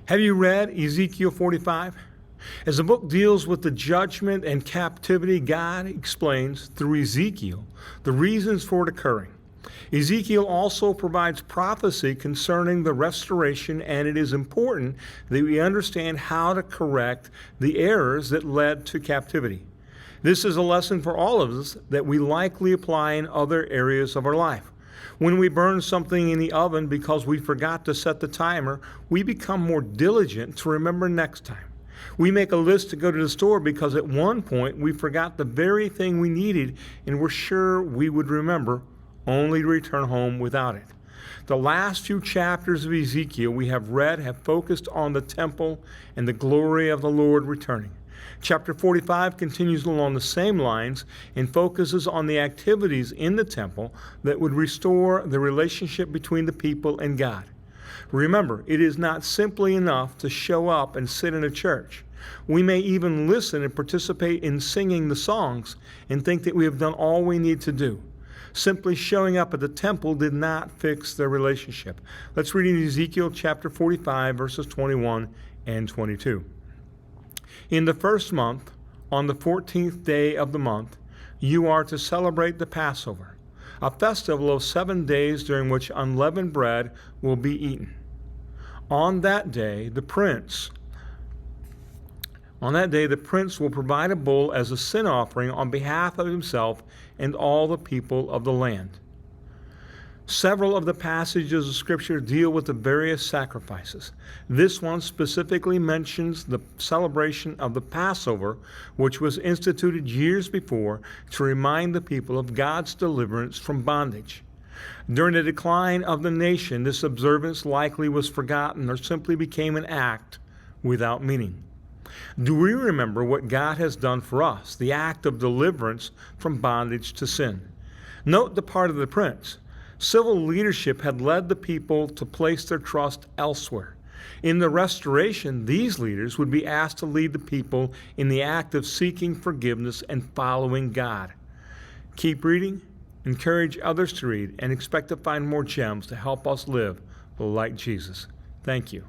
Have you read Ezekiel 45? As the book deals with the judgment and captivity, God explains through Ezekiel the reasons for it occurring. Ezekiel also provides prophecy concerning the restoration, and it is important that we understand how to correct the errors that led to captivity. This is a lesson for all of us that we likely apply in other areas of our life. When we burn something in the oven because we forgot to set the timer, we become more diligent to remember next time. We make a list to go to the store because at one point we forgot the very thing we needed and were sure we would remember, only to return home without it. The last few chapters of Ezekiel we have read have focused on the temple and the glory of the Lord returning. Chapter 45 continues along the same lines and focuses on the activities in the temple that would restore the relationship between the people and God. Remember, it is not simply enough to show up and sit in a church. We may even listen and participate in singing the songs and think that we have done all we need to do. Simply showing up at the temple did not fix their relationship. Let's read in Ezekiel chapter 45, verses 21 and 22. In the first month, on the 14th day of the month, you are to celebrate the Passover, a festival of 7 days during which unleavened bread will be eaten. On that day, the prince will provide a bull as a sin offering on behalf of himself and all the people of the land. Several of the passages of Scripture deal with the various sacrifices. This one specifically mentions the celebration of the Passover, which was instituted years before to remind the people of God's deliverance from bondage. During the decline of the nation, this observance likely was forgotten or simply became an act without meaning. Do we remember what God has done for us, the act of deliverance from bondage to sin? Note the part of the prince. Civil leadership had led the people to place their trust elsewhere. In the restoration, these leaders would be asked to lead the people in the act of seeking forgiveness and following God. Keep reading, encourage others to read, and expect to find more gems to help us live like Jesus. Thank you.